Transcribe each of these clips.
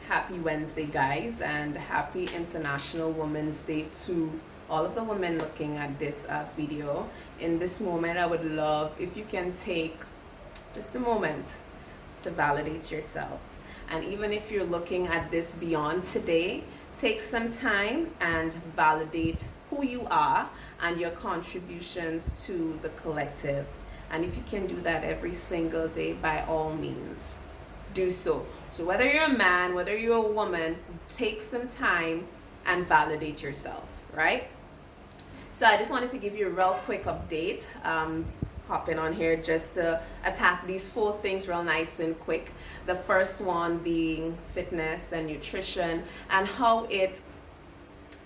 Happy Wednesday, guys, and happy International Women's Day to all of the women looking at this video. In this moment, I would love if you can take just a moment to validate yourself. And even if you're looking at this beyond today, take some time and validate who you are and your contributions to the collective. And if you can do that every single day, by all means, do so. So whether you're a man, whether you're a woman, take some time and validate yourself, right? So I just wanted to give you a real quick update. Hopping on here just to attack these 4 things real nice and quick. The first one being fitness and nutrition and how it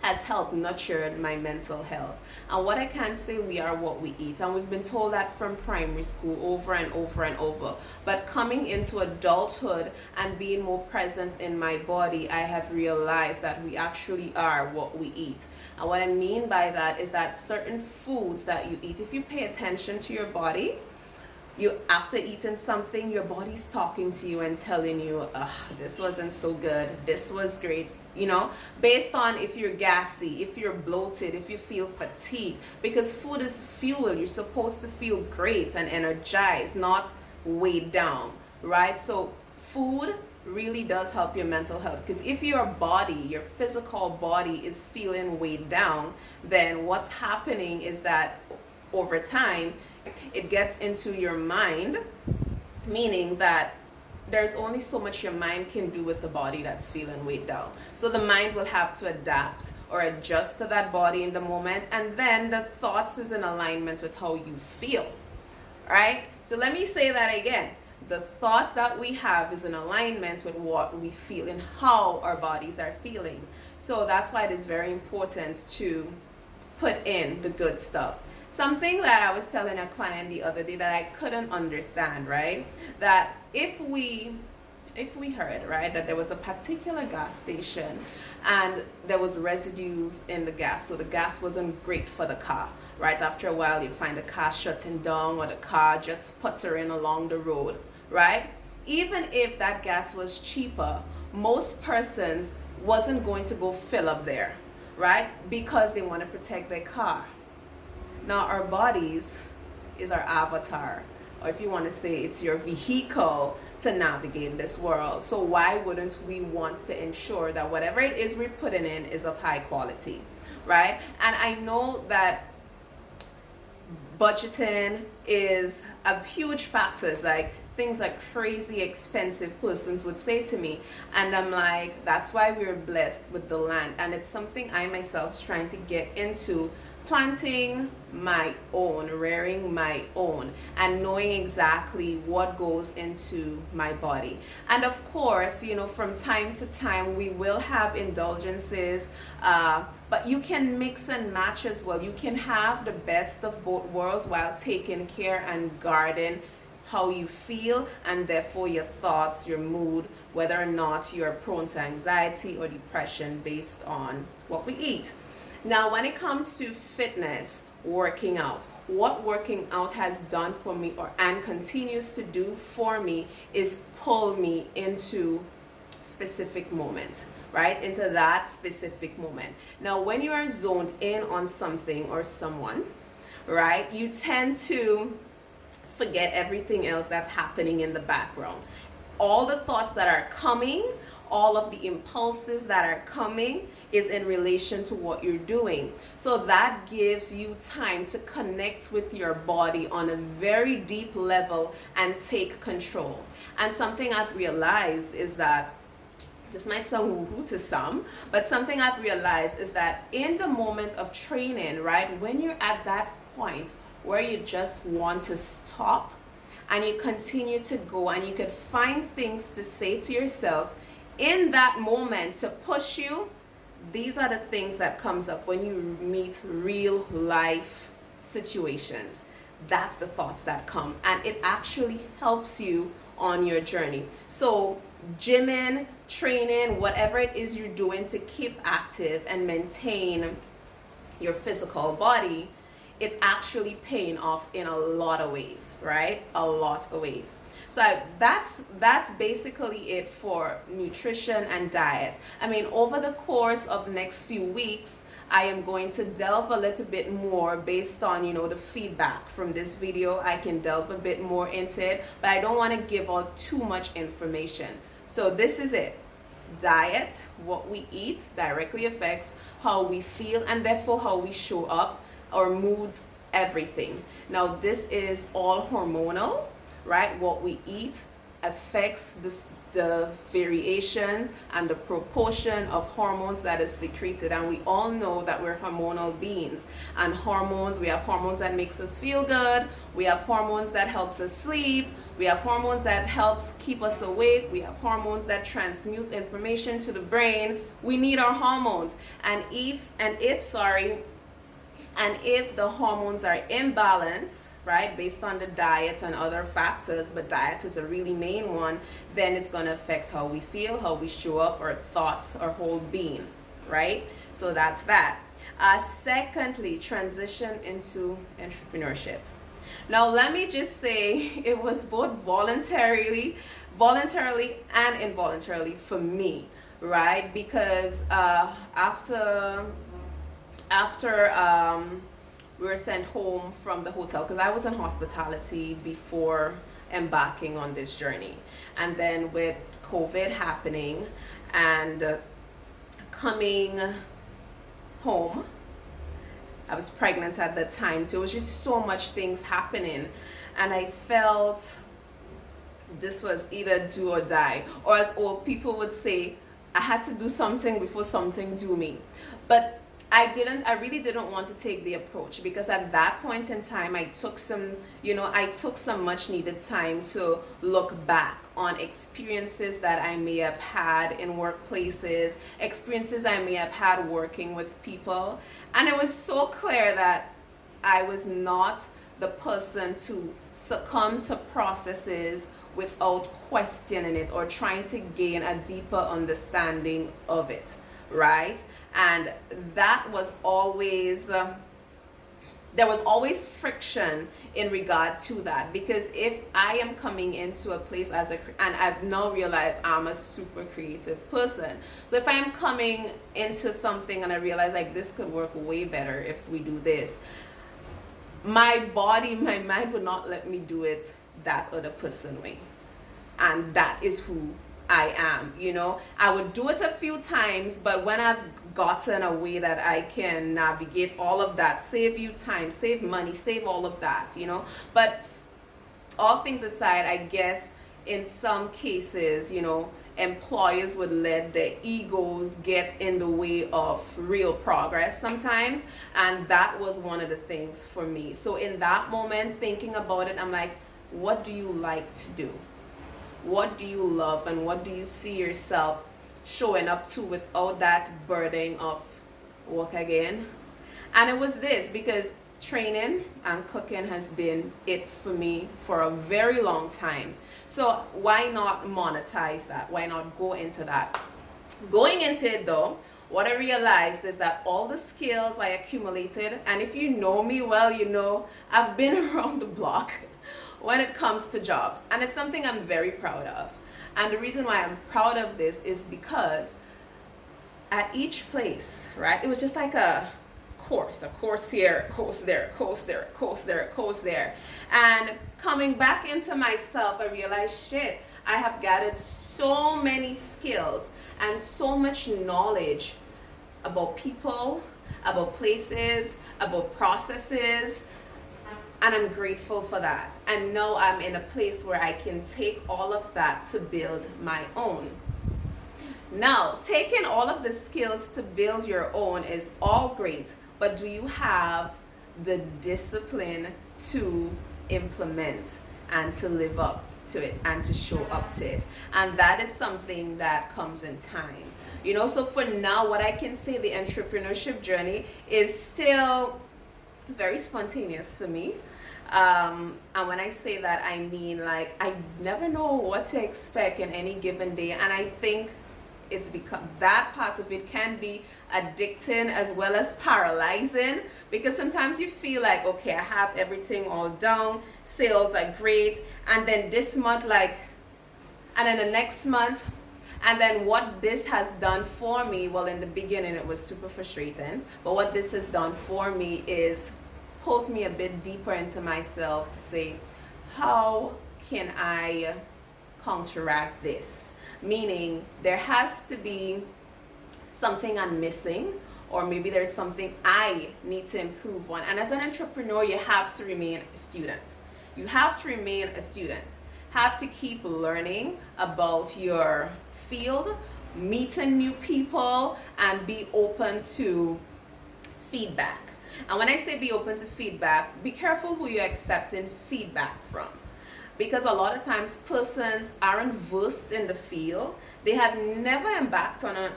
has helped nurture my mental health. And what I can say, we are what we eat, and we've been told that from primary school over and over and over. But coming into adulthood and being more present in my body, I have realized that we actually are what we eat. And what I mean by that is that certain foods that you eat, if you pay attention to your body, you, after eating something, your body's talking to you and telling you, this wasn't so good, this was great, you know, based on if you're gassy, if you're bloated, if you feel fatigued, because food is fuel. You're supposed to feel great and energized, not weighed down, right? So food really does help your mental health, because if your body, your physical body, is feeling weighed down, then what's happening is that over time it gets into your mind, meaning that there's only so much your mind can do with the body that's feeling weighed down. So the mind will have to adapt or adjust to that body in the moment, and then the thoughts is in alignment with how you feel, right? So let me say that again. The thoughts that we have is in alignment with what we feel and how our bodies are feeling. So that's why it is very important to put in the good stuff. Something that I was telling a client the other day that I couldn't understand, right? That if we heard, right, that there was a particular gas station and there was residues in the gas, so the gas wasn't great for the car, right? After a while, you find the car shutting down or the car just puttering along the road, right? Even if that gas was cheaper, most persons wasn't going to go fill up there, right? Because they want to protect their car. Now, our bodies is our avatar, or if you want to say it's your vehicle to navigate this world. So why wouldn't we want to ensure that whatever it is we're putting in is of high quality, right? And I know that budgeting is a huge factor. It's like things are crazy expensive, persons would say to me, and I'm like, that's why we're blessed with the land. And it's something I myself is trying to get into, planting my own, rearing my own, and knowing exactly what goes into my body. And of course, you know, from time to time we will have indulgences, but you can mix and match as well. You can have the best of both worlds while taking care and guarding how you feel, and therefore your thoughts, your mood, whether or not you're prone to anxiety or depression based on what we eat. Now, when it comes to fitness, working out, what working out has done for me and continues to do for me is pull me into specific moments, right? Into that specific moment. Now, when you are zoned in on something or someone, right, you tend to forget everything else that's happening in the background. All the thoughts that are coming, all of the impulses that are coming is in relation to what you're doing. So that gives you time to connect with your body on a very deep level and take control. And something I've realized is that, this might sound woo-hoo to some, but something I've realized is that in the moment of training, right, when you're at that point where you just want to stop and you continue to go, and you could find things to say to yourself in that moment to push you, these are the things that comes up when you meet real life situations. That's the thoughts that come, and it actually helps you on your journey. So gymming, training, whatever it is you're doing to keep active and maintain your physical body, it's actually paying off in a lot of ways, right? A lot of ways. That's basically it for nutrition and diet. I mean, over the course of the next few weeks, I am going to delve a little bit more based on, the feedback from this video. I can delve a bit more into it, but I don't want to give out too much information. So this is it. Diet, what we eat, directly affects how we feel and therefore how we show up, our moods, everything. Now, this is all hormonal, right? What we eat affects the variations and the proportion of hormones that is secreted, and we all know that we're hormonal beings. And hormones, we have hormones that makes us feel good, we have hormones that helps us sleep, we have hormones that helps keep us awake, we have hormones that transmute information to the brain. We need our hormones, and if the hormones are imbalanced, right, based on the diet and other factors, but diet is a really main one, then it's going to affect how we feel, how we show up, our thoughts, our whole being, right? So that's that. Secondly, transition into entrepreneurship. Now, let me just say it was both voluntarily and involuntarily for me, right? Because after we were sent home from the hotel, because I was in hospitality before embarking on this journey. And then with COVID happening and coming home, I was pregnant at the time. There was just so much things happening. And I felt this was either do or die. Or as old people would say, I had to do something before something do me. But I really didn't want to take the approach, because at that point in time, I took some much needed time to look back on experiences that I may have had in workplaces, experiences I may have had working with people. And it was so clear that I was not the person to succumb to processes without questioning it or trying to gain a deeper understanding of it, right? And that was always there was always friction in regard to that, because if I am coming into a place and I've now realized I'm a super creative person, so if I'm coming into something and I realize like this could work way better if we do this, my mind would not let me do it that other person way, and that is who I am. I would do it a few times, but when I've gotten a way that I can navigate all of that, save you time, save money, save all of that, but all things aside, I guess in some cases, employers would let their egos get in the way of real progress sometimes, and that was one of the things for me. So in that moment, thinking about it, I'm like, what do you like to do? What do you love, and what do you see yourself showing up to without that burden of work again? And it was this, because training and cooking has been it for me for a very long time. So why not monetize that? Why not go into that? Going into it though, what I realized is that all the skills I accumulated, and if you know me well, I've been around the block when it comes to jobs, and it's something I'm very proud of. And the reason why I'm proud of this is because at each place, right, it was just like a course here, a course there, a course there, a course there, a course there. And coming back into myself, I realized, shit, I have gathered so many skills and so much knowledge about people, about places, about processes, and I'm grateful for that. And now I'm in a place where I can take all of that to build my own. Now, taking all of the skills to build your own is all great, but do you have the discipline to implement and to live up to it and to show up to it? And that is something that comes in time. So for now, what I can say, the entrepreneurship journey is still very spontaneous for me. And when I say that, I mean like I never know what to expect in any given day. And I think it's become, that part of it can be addicting as well as paralyzing, because sometimes you feel like, okay, I have everything all down, sales are great, and then this month, like, and then the next month, and then what this has done for me, well, in the beginning it was super frustrating, but what this has done for me is pulls me a bit deeper into myself to say, how can I counteract this? Meaning there has to be something I'm missing, or maybe there's something I need to improve on. And as an entrepreneur, you have to remain a student. You have to remain a student. Have to keep learning about your field, meeting new people, and be open to feedback. And when I say be open to feedback, be careful who you're accepting feedback from. Because a lot of times persons aren't versed in the field. They have never embarked on an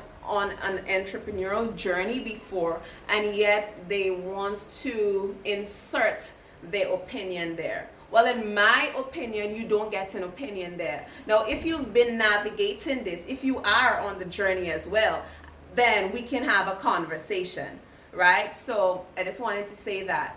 entrepreneurial journey before, and yet they want to insert their opinion there. Well, in my opinion, you don't get an opinion there. Now, if you've been navigating this, if you are on the journey as well, then we can have a conversation, right? So I just wanted to say that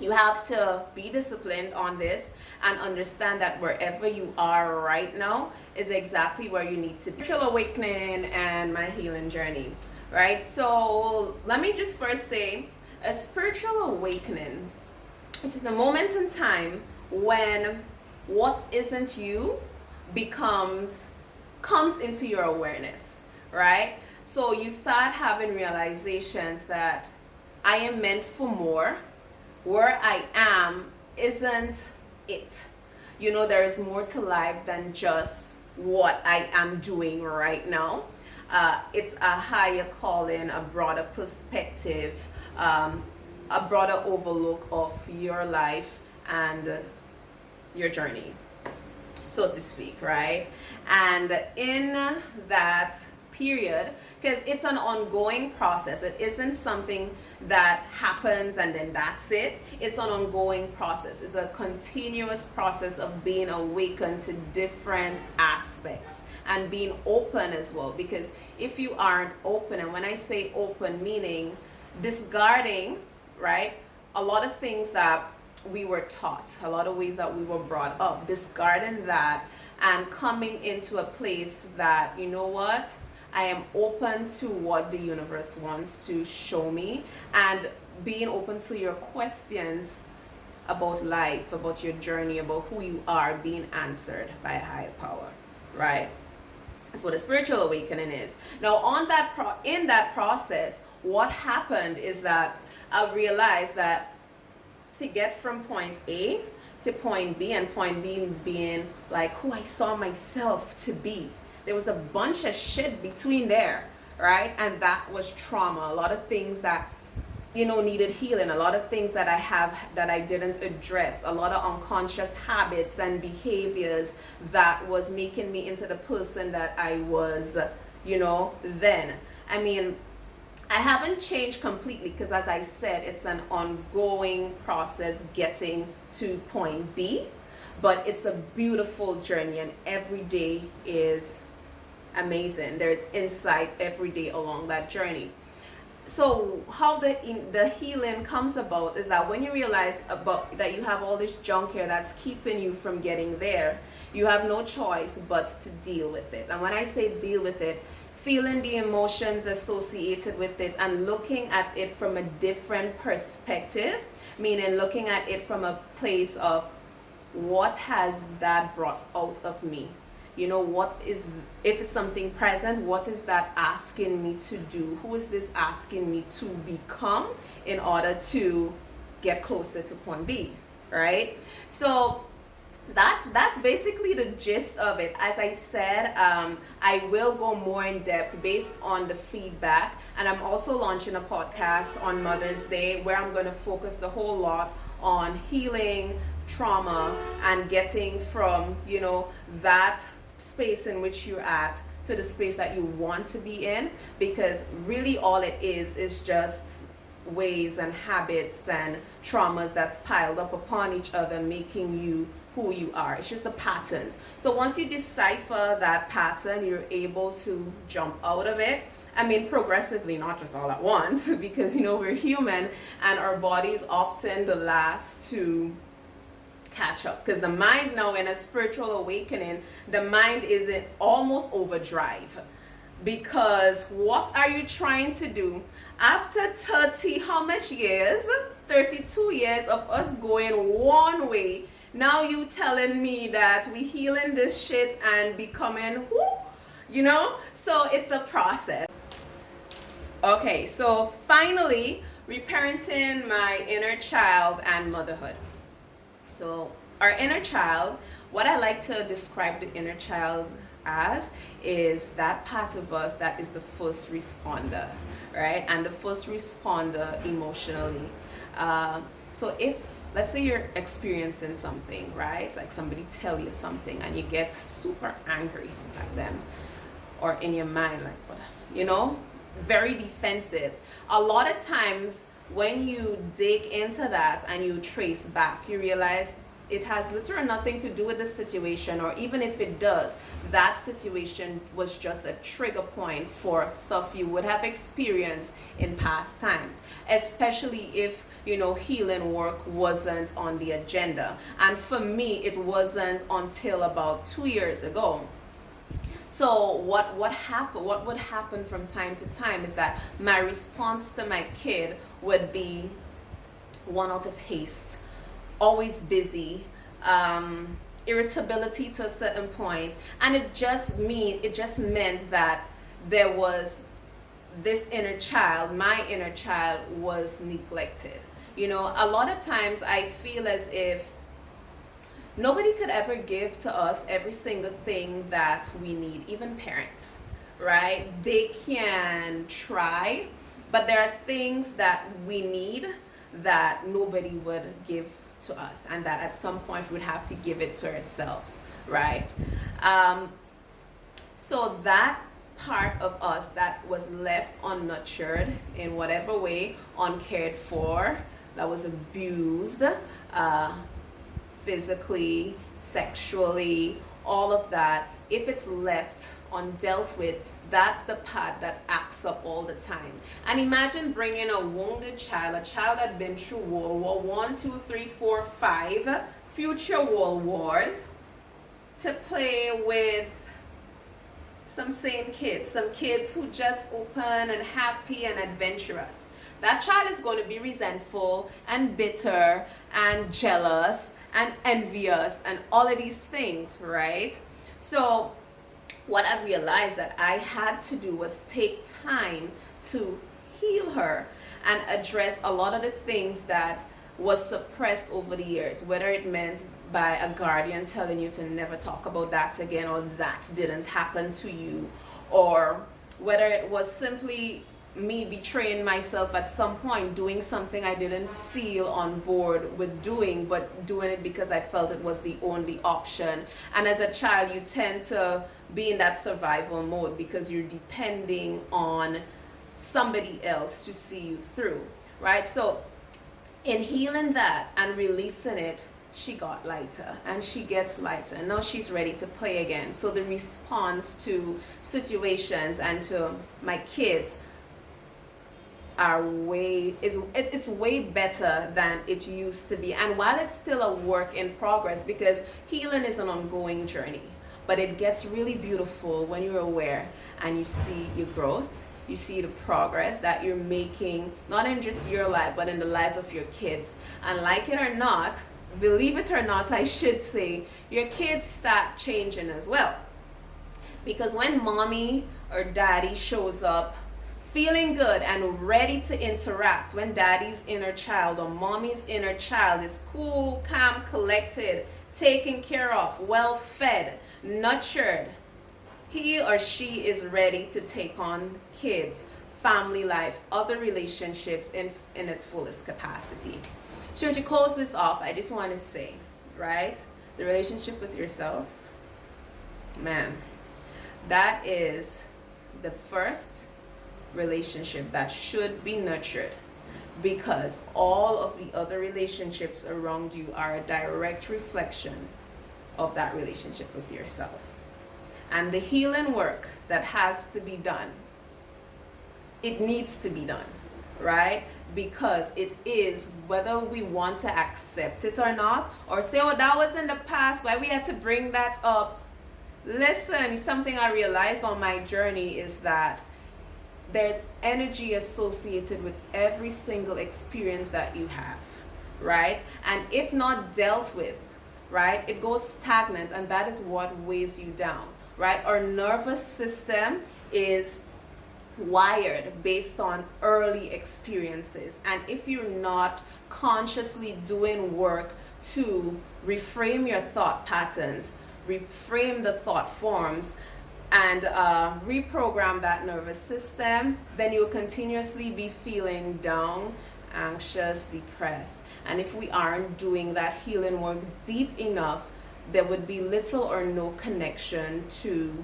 you have to be disciplined on this and understand that wherever you are right now is exactly where you need to be. Spiritual awakening and my healing journey, right? So let me just first say, a spiritual awakening, it is a moment in time when what isn't you comes into your awareness, right? So you start having realizations that I am meant for more. Where I am isn't it. You know, there is more to life than just what I am doing right now. It's a higher calling, a broader perspective, a broader overlook of your life and your journey, so to speak, right? And in that period, because it's an ongoing process, it isn't something that happens and then that's it. It's an ongoing process. It's a continuous process of being awakened to different aspects and being open as well. Because if you aren't open, and when I say open, meaning discarding, right, a lot of things that we were taught, a lot of ways that we were brought up, discarding that and coming into a place that, you know what, I am open to what the universe wants to show me, and being open to your questions about life, about your journey, about who you are, being answered by a higher power, right? That's what a spiritual awakening is. Now, in that process, what happened is that I realized that to get from point A to point B, and point B being like who I saw myself to be, there was a bunch of shit between there, right? And that was trauma. A lot of things that, you know, needed healing. A lot of things that I have that I didn't address. A lot of unconscious habits and behaviors that was making me into the person that I was, you know, then. I mean, I haven't changed completely, because as I said, it's an ongoing process getting to point B, but it's a beautiful journey, and every day is amazing. There's insight every day along that journey. So how the healing comes about is that when you realize about that you have all this junk here that's keeping you from getting there, you have no choice but to deal with it. And when I say deal with it, feeling the emotions associated with it and looking at it from a different perspective, meaning looking at it from a place of what has that brought out of me? You know, what is, if it's something present, what is that asking me to do? Who is this asking me to become in order to get closer to point B, right? So that's basically the gist of it. As I said, I will go more in depth based on the feedback, and I'm also launching a podcast on Mother's Day where I'm going to focus a whole lot on healing trauma and getting from, you know, that space in which you're at to the space that you want to be in, because really all it is just ways and habits and traumas that's piled up upon each other, making you who you are. It's just the patterns. So once you decipher that pattern, you're able to jump out of it. I mean, progressively, not just all at once, because we're human and our body's often the last to catch up. Because the mind now, in a spiritual awakening, the mind is in almost overdrive. Because what are you trying to do after 30, how much years? 32 years of us going one way. Now you telling me that we healing this shit and becoming so it's a process. Okay, so finally, reparenting my inner child and motherhood. So our inner child, what I like to describe the inner child as is that part of us that is the first responder, right? And the first responder emotionally. So if, let's say you're experiencing something, right? Like somebody tell you something and you get super angry at them, or in your mind, like, what, very defensive. A lot of times when you dig into that and you trace back, you realize it has literally nothing to do with the situation, or even if it does, that situation was just a trigger point for stuff you would have experienced in past times, especially if healing work wasn't on the agenda. And for me, it wasn't until about 2 years ago. So what would happen from time to time is that my response to my kid would be one out of haste, always busy, irritability to a certain point, and it just meant that there was this inner child, my inner child was neglected. A lot of times I feel as if nobody could ever give to us every single thing that we need, even parents, right? They can try, but there are things that we need that nobody would give to us, and that at some point we'd have to give it to ourselves, right? So that part of us that was left unnurtured in whatever way, uncared for, that was abused, physically, sexually, all of that, if it's left undealt with, that's the part that acts up all the time. And imagine bringing a wounded child, a child that had been through World War 1, 2, 3, 4, 5, future world wars, to play with some sane kids, some kids who just open and happy and adventurous. That child is going to be resentful and bitter and jealous and envious and all of these things, right? So what I realized that I had to do was take time to heal her and address a lot of the things that was suppressed over the years, whether it meant by a guardian telling you to never talk about that again, or that didn't happen to you, or whether it was simply me betraying myself at some point, doing something I didn't feel on board with doing, but doing it because I felt it was the only option. And as a child, you tend to be in that survival mode because you're depending on somebody else to see you through, right? So in healing that and releasing it, she got lighter, and she gets lighter, and now she's ready to play again. So the response to situations and to my kids it's way better than it used to be. And while it's still a work in progress, because healing is an ongoing journey, but it gets really beautiful when you're aware and you see your growth, you see the progress that you're making, not in just your life, but in the lives of your kids. And like it or not, believe it or not, I should say, your kids start changing as well. Because when mommy or daddy shows up feeling good and ready to interact, when daddy's inner child or mommy's inner child is cool, calm, collected, taken care of, well fed, nurtured, he or she is ready to take on kids, family life, other relationships in its fullest capacity. So to close this off, I just want to say, right, the relationship with yourself, man, that is the first relationship that should be nurtured, because all of the other relationships around you are a direct reflection of that relationship with yourself. And the healing work that has to be done, it needs to be done, right? Because it is, whether we want to accept it or not, or say, oh, that was in the past, why we had to bring that up. Listen, something I realized on my journey is that there's energy associated with every single experience that you have, right? And if not dealt with, right, it goes stagnant, and that is what weighs you down, right? Our nervous system is wired based on early experiences, and if you're not consciously doing work to reframe your thought patterns, reframe the thought forms, and reprogram that nervous system, then you'll continuously be feeling down, anxious, depressed. And if we aren't doing that healing work deep enough, there would be little or no connection to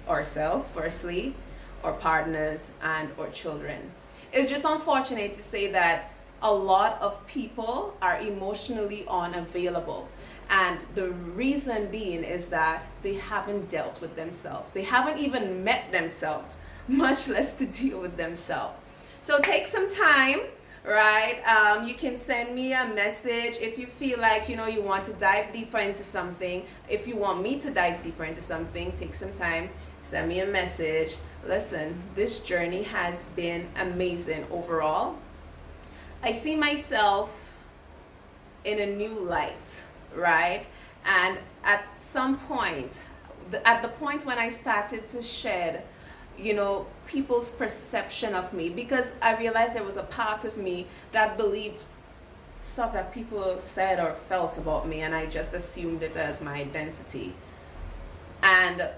ourselves, firstly, our partners, and our children. It's just unfortunate to say that a lot of people are emotionally unavailable. And the reason being is that they haven't dealt with themselves. They haven't even met themselves, much less to deal with themselves. So take some time, right? You can send me a message if you feel like, you want to dive deeper into something. If you want me to dive deeper into something, take some time, send me a message. Listen, this journey has been amazing overall. I see myself in a new light, right? And at some point, at the point when I started to shed, people's perception of me, because I realized there was a part of me that believed stuff that people said or felt about me, and I just assumed it as my identity. And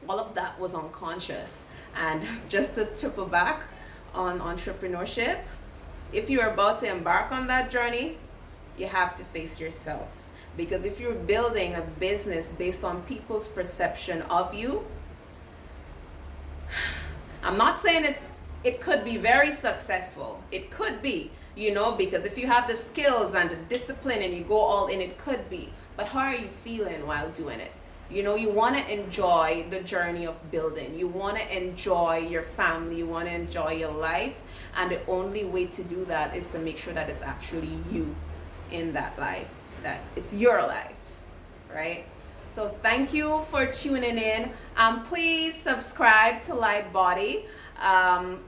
all of that was unconscious. And just to triple back on entrepreneurship, if you're about to embark on that journey, you have to face yourself. Because if you're building a business based on people's perception of you, I'm not saying it could be very successful. It could be, because if you have the skills and the discipline and you go all in, it could be. But how are you feeling while doing it? You want to enjoy the journey of building. You want to enjoy your family. You want to enjoy your life. And the only way to do that is to make sure that it's actually you in that life, that it's your life, right? So thank you for tuning in. Please subscribe to Light Body. I'm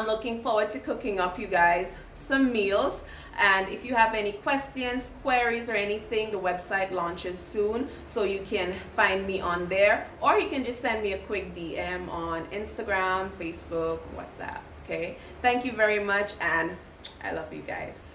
looking forward to cooking up you guys some meals. And if you have any questions, queries, or anything, the website launches soon, so you can find me on there, or you can just send me a quick DM on Instagram, Facebook, WhatsApp. Okay? Thank you very much, and I love you guys.